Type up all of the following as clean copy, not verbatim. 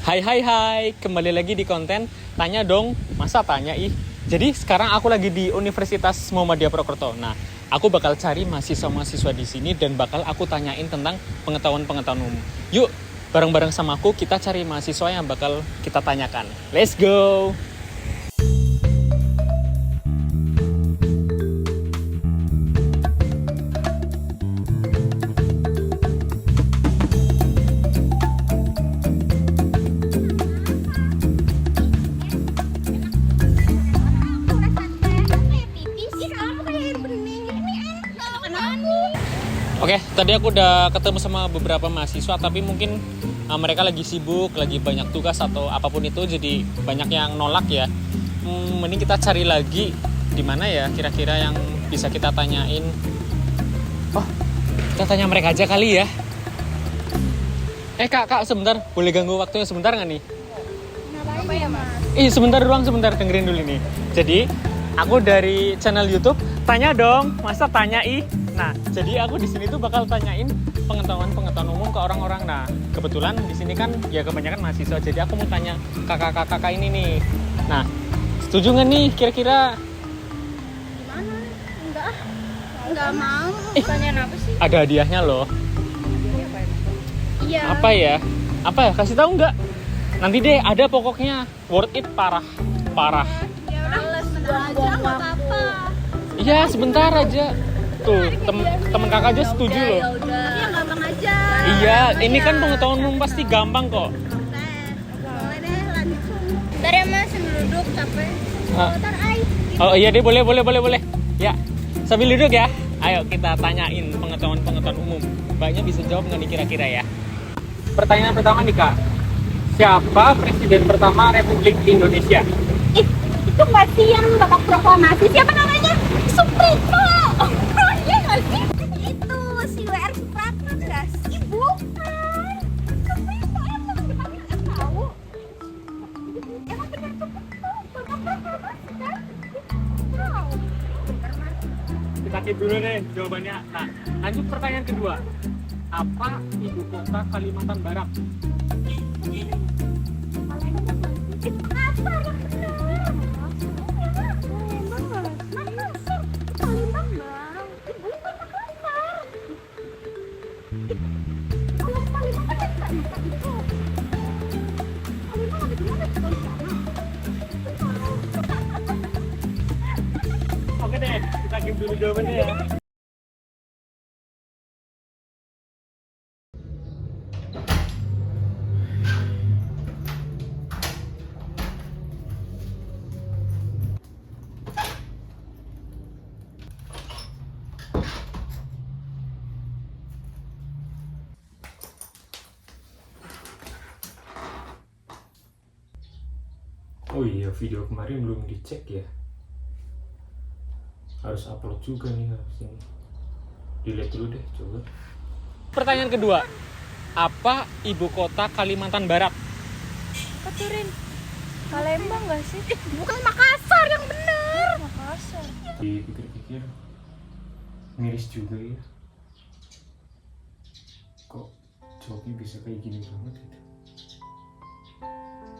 Hai hai hai, kembali lagi di konten Tanya Dong, masa tanya ih. Jadi sekarang aku lagi di Universitas Muhammadiyah Purwokerto. Nah, aku bakal cari mahasiswa-mahasiswa di sini dan bakal aku tanyain tentang pengetahuan-pengetahuan umum. Yuk, bareng-bareng sama aku kita cari mahasiswa yang bakal kita tanyakan. Let's go! Oke, tadi aku udah ketemu sama beberapa mahasiswa, tapi mungkin mereka lagi sibuk, lagi banyak tugas atau apapun itu, jadi banyak yang nolak ya. Mending kita cari lagi di mana ya kira-kira yang bisa kita tanyain. Oh, kita tanya mereka aja kali ya. Kak, sebentar, boleh ganggu waktunya sebentar nggak nih? Apa ya, Mas? Sebentar doang, sebentar, dengerin dulu nih. Jadi, aku dari channel YouTube Tanya Dong, masa tanya ih. Nah, jadi aku di sini tuh bakal tanyain pengetahuan umum ke orang-orang. Nah, kebetulan di sini kan ya kebanyakan mahasiswa. Jadi aku mau tanya kakak-kakak ini nih. Nah, setuju nggak nih kira-kira? Gimana? Enggak mau. Tanyain apa sih? Ada hadiahnya loh. Iya. Apa ya? Kasih tahu nggak? Nanti deh, ada pokoknya worth it parah. Ya udah, sebentar aja enggak apa-apa. Iya, sebentar aja. Tuh, temen kakak aja setuju loh. Iya, gampang aja. Iya, ini kan pengetahuan umum pasti gampang kok. Boleh deh, lanjut. Bentar ya, Mas, sambil duduk capek. Bentar, ay. Oh iya deh, boleh. Ya, sambil duduk ya. Ayo kita tanyain pengetahuan umum. Mbaknya bisa jawab nggak nih kira-kira ya? Pertanyaan pertama nih Kak. Siapa presiden pertama Republik Indonesia? Itu nggak sih yang babak proklamasi? Siapa namanya? Suprapto. Oh, iya nggak sih? Itu si W.R. Supratman nggak sih? Bukan. Suprapto emang depannya nggak tahu. Emang benar Suprapto. Babak proklamasi kan? Tahu. Bentar, Mas. Kita keep dulu deh jawabannya. Nah, lanjut pertanyaan kedua. Apa ibu kota Kalimantan Barat? Makassar yang benar. Palembang, Bang. Bukan Makassar. Kalau Palembang kan nggak bisa gitu. Palembang ada di mana? Coba di sana. Oke deh, kita keep dulu jawabannya ya. Oh iya, video kemarin belum dicek ya. Harus upload juga nih harus ini. Delete dulu deh, coba. Pertanyaan kedua. Apa ibu kota Kalimantan Barat? Keturin. Palembang nggak sih? Bukan Makassar yang benar. Makassar. Dipikir-pikir miris juga ya. Kok jawabnya bisa kayak gini banget gitu.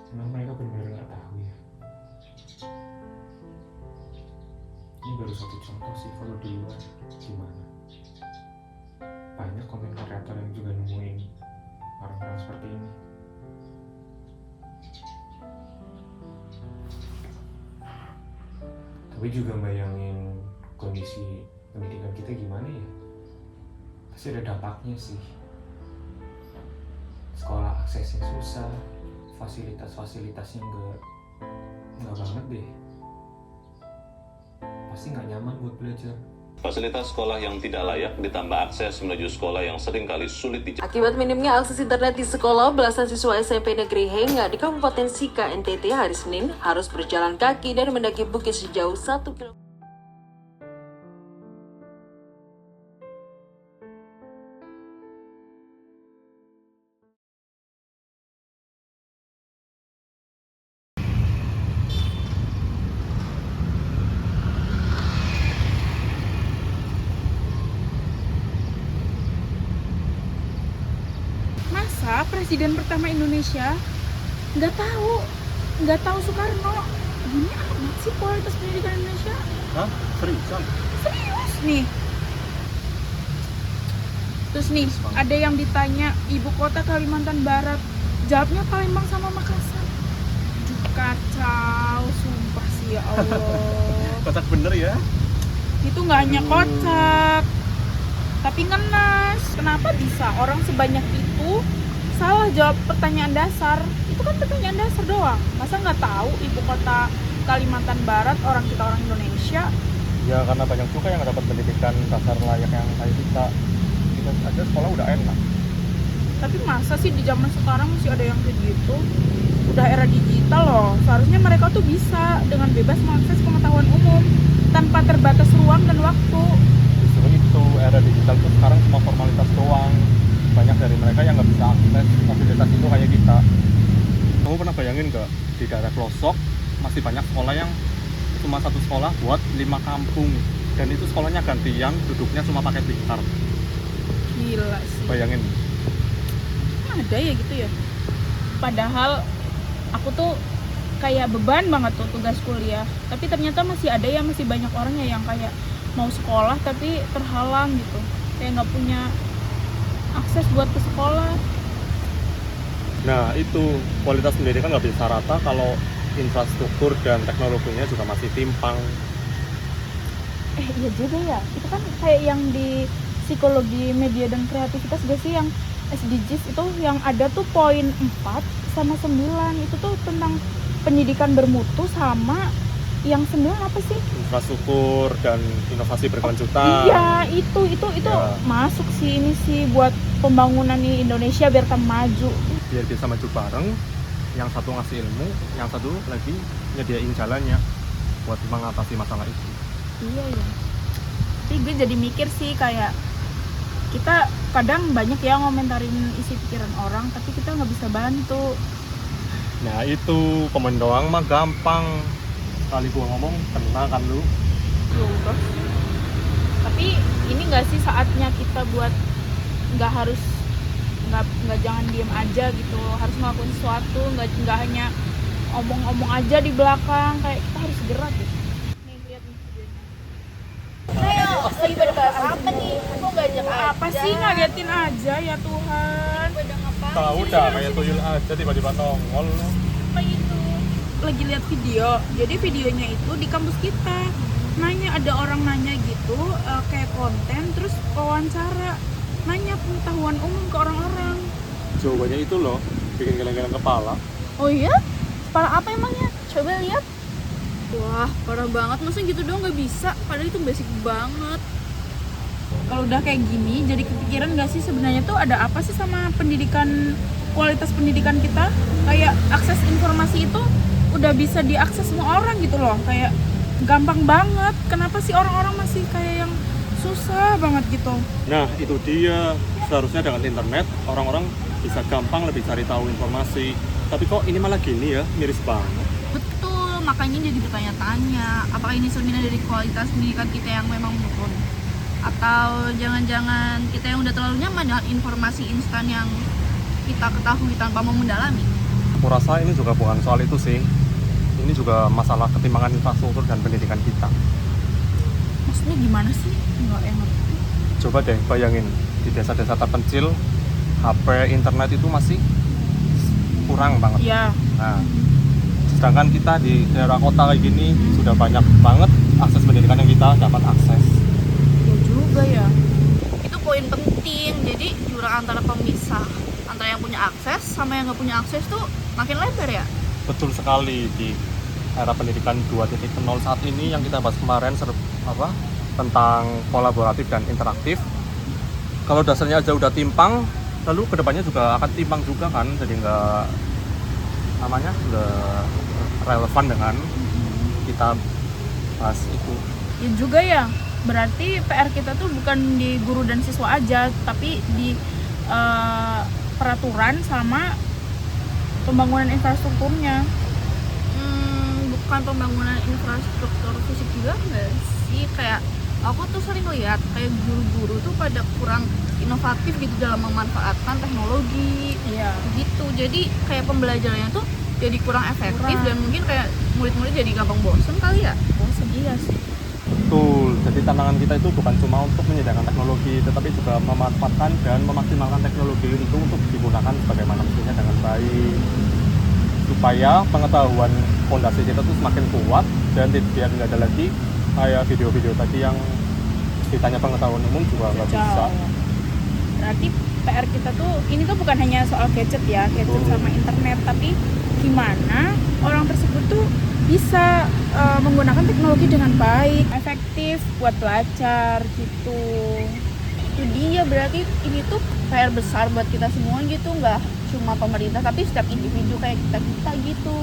Emang mereka benar-benar nggak tahu ya. Ini baru satu contoh sih, kalau di luar gimana. Banyak konten kreator yang juga nemuin orang-orang seperti ini. Tapi juga bayangin kondisi pendidikan kita gimana ya. Pasti ada dampaknya sih. Sekolah aksesnya susah, fasilitas-fasilitasnya nggak banget deh. Pasti nggak nyaman buat belajar. Fasilitas sekolah yang tidak layak ditambah akses menuju sekolah yang seringkali sulit dicapai. Akibat minimnya akses internet di sekolah, belasan siswa SMP Negeri Henga di Kabupaten Sika, NTT hari Senin harus berjalan kaki dan mendaki bukit sejauh 1 km. Masa presiden pertama Indonesia nggak tahu Soekarno. Gini amat sih kualitas pendidikan Indonesia. Hah? Seriusan? Serius nih. Terus nih, ada yang ditanya ibu kota Kalimantan Barat, jawabnya Palembang sama Makassar. Aduh, kacau, sumpah sih ya Allah. Kocak bener ya? Itu nggak hanya kocak, tapi ngenas. Kenapa bisa orang sebanyak itu salah jawab pertanyaan dasar? Itu kan pertanyaan dasar doang. Masa nggak tahu ibu kota Kalimantan Barat, orang kita orang Indonesia? Ya karena banyak juga yang dapat pendidikan dasar layak yang kayak kita aja sekolah udah enak. Tapi masa sih di zaman sekarang masih ada yang kayak gitu? Udah era digital loh. Seharusnya mereka tuh bisa dengan bebas mengakses pengetahuan umum tanpa terbatas ruang dan waktu. Justru itu, era digital tuh sekarang cuma formalitas doang. Banyak dari mereka yang nggak bisa akses fasilitas itu kayak kita. Kamu pernah bayangin nggak, di daerah pelosok masih banyak sekolah yang cuma satu sekolah buat 5 kampung, dan itu sekolahnya gantian, duduknya cuma pakai tikar. Gila sih. Bayangin. Ada ya gitu ya. Padahal aku tuh kayak beban banget tuh tugas kuliah. Tapi ternyata masih ada ya, masih banyak orangnya yang kayak mau sekolah tapi terhalang gitu. Kayak nggak punya akses buat ke sekolah. Nah itu, kualitas pendidikan nggak bisa rata kalau infrastruktur dan teknologinya juga masih timpang. Iya juga ya. Itu kan kayak yang di psikologi media dan kreativitas gak sih, yang SDGs itu yang ada tuh poin 4 sama 9 itu tuh tentang pendidikan bermutu, sama yang 9 apa sih? Infrastruktur dan inovasi berkelanjutan. Iya, itu Ya. masuk sih, ini sih buat pembangunan nih Indonesia biar tambah maju. Biar bisa maju bareng, yang satu ngasih ilmu, yang satu lagi nyediain jalannya buat mengatasi masalah itu. Iya ya. Tapi gue jadi mikir sih, kayak kita kadang banyak ya ngomentarin isi pikiran orang, tapi kita nggak bisa bantu. Nah itu, komen doang mah gampang. Sekali gua ngomong, kena kan lu. Ya udah sih. Tapi ini nggak sih saatnya kita buat nggak jangan diem aja gitu, harus ngelakuin sesuatu, nggak hanya omong-omong aja di belakang, kayak kita harus gerak gitu. Nih lihat nih videonya. Ayo, lagi pada bahas apa nih? Kok gak ajak aja? Apa sih, ngagetin aja ya Tuhan. Pada ngapain? Tahu dah, kayak tuyul aja tiba-tiba nongol. Apa itu? Lagi lihat video. Jadi videonya itu di kampus kita. Ada orang nanya gitu, kayak konten, terus wawancara, nanya pengetahuan umum ke orang-orang. Jawabannya itu loh, bikin geleng-geleng kepala. Oh iya? Kepala apa emangnya? Coba lihat. Wah, parah banget. Masa gitu doang gak bisa? Padahal itu basic banget. Kalau udah kayak gini, jadi kepikiran gak sih sebenarnya tuh ada apa sih sama pendidikan, kualitas pendidikan kita? Kayak akses informasi itu udah bisa diakses semua orang gitu loh, kayak gampang banget. Kenapa sih orang-orang masih kayak yang susah banget gitu? Nah itu dia, seharusnya dengan internet orang-orang bisa gampang lebih cari tahu informasi. Tapi kok ini malah gini ya, miris banget. Betul, makanya jadi bertanya-tanya, apakah ini cerminan dari kualitas pendidikan kita yang memang menurun? Atau jangan-jangan kita yang udah terlalu nyaman dengan informasi instan yang kita ketahui tanpa mau mendalami? Aku rasa ini juga bukan soal itu sih. Ini juga masalah ketimbangan infrastruktur dan pendidikan kita. Maksudnya gimana sih? Nggak enak. Coba deh bayangin, di desa-desa terpencil, HP, internet itu masih kurang banget. Iya. Nah, sedangkan kita di daerah kota kayak gini sudah banyak banget akses pendidikan yang kita dapat akses. Ya juga ya. Itu poin penting. Jadi jurang antara pemisah antara yang punya akses sama yang nggak punya akses tuh makin lebar ya. Betul sekali, di era pendidikan 2.0 saat ini yang kita bahas kemarin tentang kolaboratif dan interaktif. Kalau dasarnya aja udah timpang, lalu kedepannya juga akan timpang juga kan, jadi nggak relevan dengan kita bahas itu. Ya juga ya. Berarti PR kita tuh bukan di guru dan siswa aja, tapi di peraturan sama pembangunan infrastrukturnya. Bukan pembangunan infrastruktur fisik juga nggak sih? Kayak aku tuh sering lihat kayak guru-guru tuh pada kurang inovatif gitu dalam memanfaatkan teknologi gitu. Jadi kayak pembelajarannya tuh jadi kurang efektif dan mungkin kayak murid-murid jadi gampang bosen kali ya. Bosen iya sih. Betul, jadi tantangan kita itu bukan cuma untuk menyediakan teknologi, tetapi juga memanfaatkan dan memaksimalkan teknologi itu untuk digunakan sebagaimana mestinya dengan baik, supaya pengetahuan fondasi kita itu semakin kuat dan biar nggak ada lagi kayak video-video tadi yang ditanya pengetahuan umum juga nggak bisa. Berarti PR kita tuh ini tuh bukan hanya soal gadget ya, gadget sama internet, tapi gimana orang tersebut tuh bisa menggunakan teknologi dengan baik, efektif buat belajar gitu. Itu dia, berarti ini tuh PR besar buat kita semua gitu, nggak cuma pemerintah tapi setiap individu kayak kita gitu.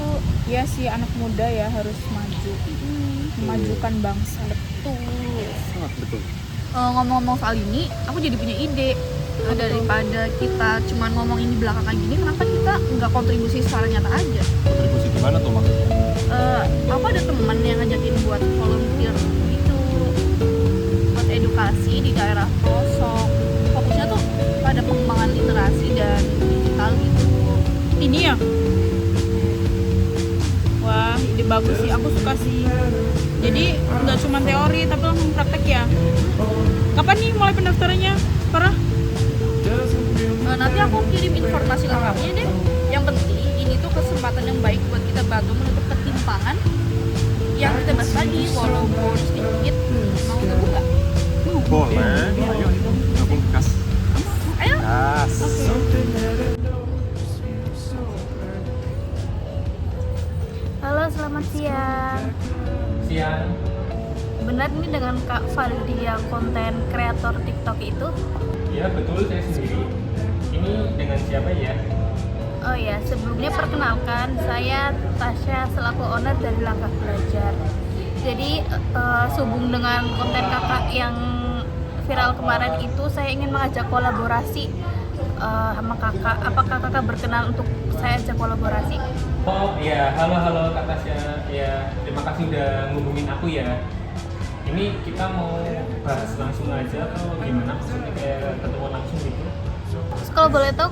Ya sih, anak muda ya harus maju, memajukan bangsa. Betul. Sangat betul. Ngomong-ngomong soal ini, aku jadi punya ide. Daripada kita cuman ngomong ini belakangan gini, kenapa kita nggak kontribusi secara nyata aja? Kontribusi gimana tuh maksudnya? Aku ada teman yang ngajakin buat volunteer gitu, buat edukasi di daerah pelosok. Fokusnya tuh pada pengembangan literasi dan digital gitu. Ini ya? Wah, ide bagus sih, aku suka sih. Jadi nggak cuma teori tapi langsung praktek ya. Kapan nih mulai pendaftarannya? Farah? Nanti aku kirim informasi lengkapnya deh. Yang penting ini tuh kesempatan yang baik buat kita bantu menutup ketimpangan yang kita bahas tadi, walaupun sedikit. Mau gabung nggak? Boleh, ayo gabung gas. Ayo. Gas. Halo, selamat siang. Siang. Benar nih dengan Kak Faldi yang konten kreator TikTok itu? Iya betul, saya sendiri. Ini dengan siapa ya? Oh ya, sebelumnya perkenalkan, saya Tasya selaku owner dari Langkah Belajar. Jadi sehubung dengan konten kakak yang viral kemarin itu, saya ingin mengajak kolaborasi sama kakak. Apakah kakak berkenan untuk saya ajak kolaborasi? Oh iya, halo Kak Tasya. Ya, terima kasih udah ngubungin aku ya. Ini kita mau bahas langsung aja atau gimana? Maksudnya kayak ketemu langsung gitu? Terus kalau boleh tahu,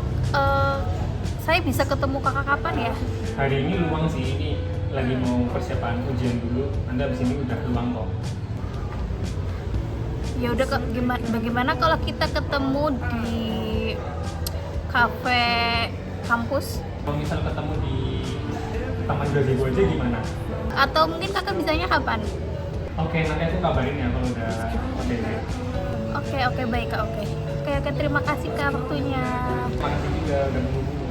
saya bisa ketemu kakak kapan ya? Hari ini luang sih, ini lagi mau persiapan ujian dulu. Anda abis ini udah luang kok. Ya udah, bagaimana kalau kita ketemu di kafe kampus? Kalau misal ketemu di Taman Gazebo aja gimana? Atau mungkin kakak bisanya kapan? Oke, nanti aku kabarin ya kalau udah oke. Oke, baik kak, oke, terima kasih kak waktunya. Terima kasih juga udah menghubungi.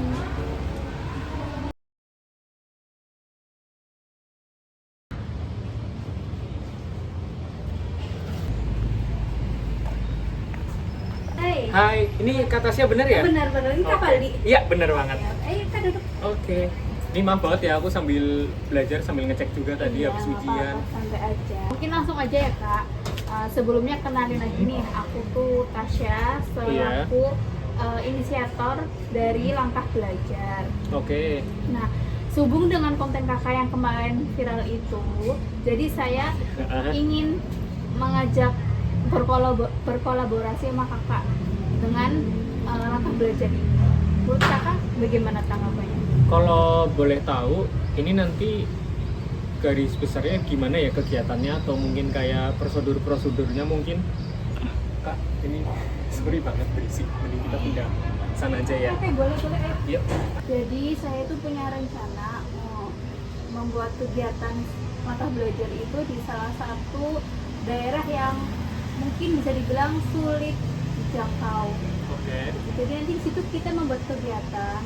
Hai, ini Kak Tasya bener ya? Benar, ini Kak Faldi. Iya, bener banget. Ayo kak duduk. Oke. Ini maaf banget ya, aku sambil belajar, sambil ngecek juga tadi habis ujian. Santai aja. Mungkin langsung aja ya kak. Sebelumnya kenalin lagi nih, aku tuh Tasya selaku inisiator dari Langkah Belajar. Oke. Nah, sehubung dengan konten kakak yang kemarin viral itu, jadi saya ingin mengajak berkolaborasi sama kakak dengan Langkah Belajar ini. Menurut kakak bagaimana tanggapannya? Kalau boleh tahu, ini nanti garis besarnya gimana ya kegiatannya, atau mungkin kayak prosedurnya mungkin? Kak, ini sorry banget berisik, mending kita pindah sana aja ya. Oke, boleh. Yuk. Jadi saya tuh punya rencana membuat kegiatan Langkah Belajar itu di salah satu daerah yang mungkin bisa dibilang sulit dijangkau. Oke. Jadi nanti di situ kita membuat kegiatan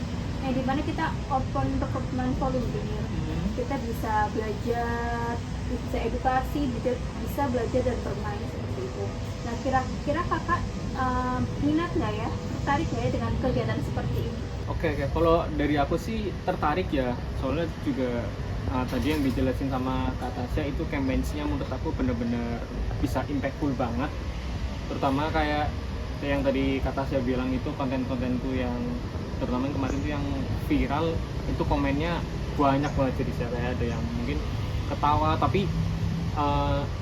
yang dimana kita open rekrutmen volunteer. Kita bisa belajar, bisa edukasi, bisa belajar dan bermain seperti itu. Nah, kira-kira kakak minat nggak ya, tertarik nggak ya dengan kegiatan seperti ini? Oke. Kalau dari aku sih tertarik ya, soalnya juga tadi yang dijelasin sama Kak Tasya itu campaign-nya menurut aku bener-bener bisa impactful banget. Terutama kayak yang tadi Kak Tasya bilang itu konten-konten tuh yang terutama yang kemarin tuh yang viral itu komennya banyak banget, jadi saya ada yang mungkin ketawa tapi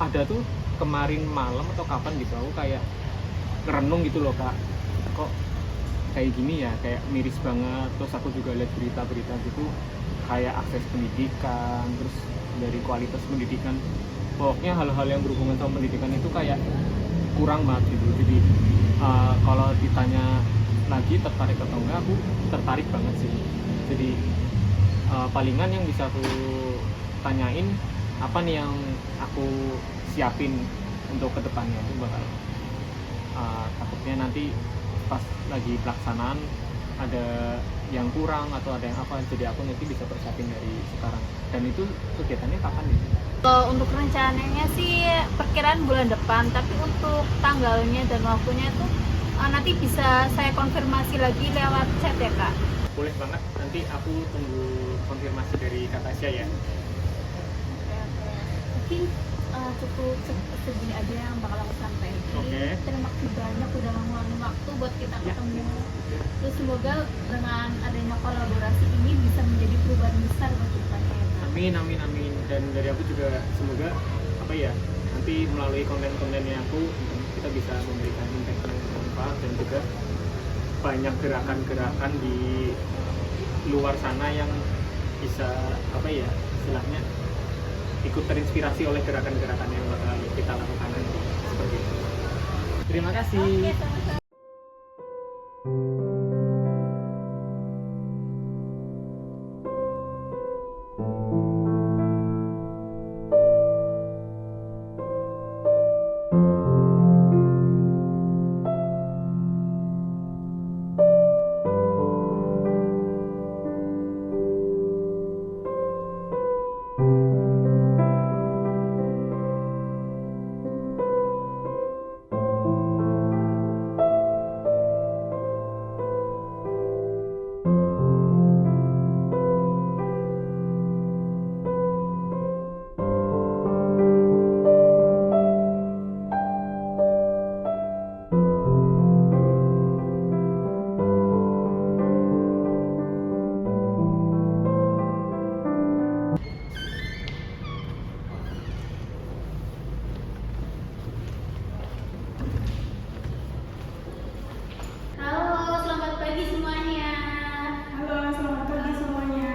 ada tuh kemarin malam atau kapan gitu aku kayak ngerenung gitu loh Kak, kok kayak gini ya, kayak miris banget. Terus aku juga lihat berita-berita gitu kayak akses pendidikan, terus dari kualitas pendidikan, pokoknya hal-hal yang berhubungan sama pendidikan itu kayak kurang banget gitu. Jadi kalau ditanya lagi tertarik atau enggak, aku tertarik banget sih. Jadi palingan yang bisa aku tanyain apa nih yang aku siapin untuk kedepannya itu bakal takutnya nanti pas lagi pelaksanaan ada yang kurang atau ada yang apa, jadi aku nanti bisa persiapin dari sekarang. Dan itu kegiatannya kapan nih? Kalau untuk rencananya sih perkiraan bulan depan, tapi untuk tanggalnya dan waktunya itu nanti bisa saya konfirmasi lagi lewat chat ya Kak. Boleh banget, nanti aku tunggu konfirmasi dari Kak Tasya ya. Mungkin cukup segini aja yang bakal aku sampaikan. Oke. Terima kasih banyak udah ngeluangin waktu buat kita ketemu. Terus semoga dengan adanya kolaborasi ini bisa menjadi perubahan besar buat kita ya Kak. Amin, amin, amin. Dan dari aku juga semoga apa ya, nanti melalui konten-kontennya aku kita bisa memberikan impact yang bermanfaat dan juga banyak gerakan-gerakan di luar sana yang bisa apa ya, istilahnya ikut terinspirasi oleh gerakan-gerakan yang bakal kita lakukan nanti seperti itu. Terima kasih. Oke, sama-sama. Halo, selamat pagi semuanya. Halo, selamat pagi semuanya.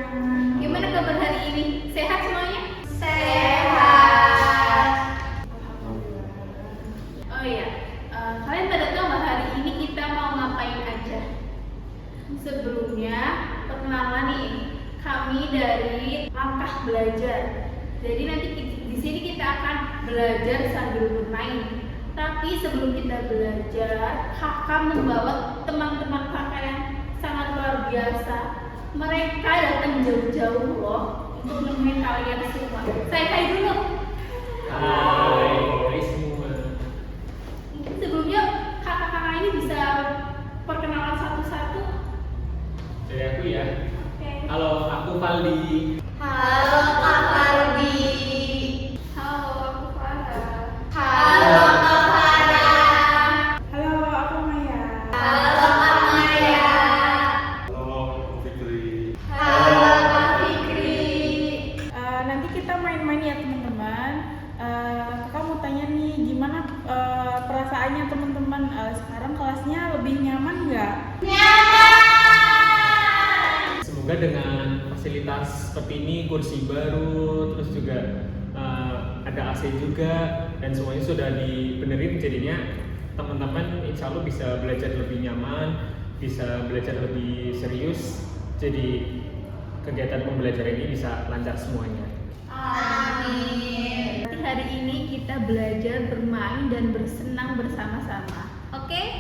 Gimana kabar hari ini? Sehat semuanya? Sehat. Oh iya, kalian pada tahu nggak hari ini kita mau ngapain aja? Sebelumnya, perkenalan nih, kami dari Langkah Belajar. Jadi nanti di sini kita akan belajar sambil bermain. Tapi sebelum kita belajar, kakak membawa teman-teman kakak yang sangat luar biasa. Mereka datang jauh-jauh loh untuk menemui kalian semua. Saya hai dulu. Hai semua. Sebelumnya kakak-kakak ini bisa perkenalan satu-satu. Dari aku ya. Oke. Halo, aku Valdi. Halo Kak Fardi. Halo, aku Farah. Halo Kak Farah. Halo, aku Maya. Halo Kak Maya. Halo, Fikri. Halo Kak Fikri. Nanti kita main-main ya teman-teman. Kakak mau tanya nih, gimana perasaannya teman-teman? Sekarang kelasnya lebih nyaman nggak? Semoga dengan fasilitas seperti ini, kursi baru, terus juga ada AC juga, dan semuanya sudah dibenerin, jadinya teman-teman insya Allah bisa belajar lebih nyaman, bisa belajar lebih serius, jadi kegiatan pembelajaran ini bisa lancar semuanya. Amin. Hari ini kita belajar bermain dan bersenang bersama-sama. Oke?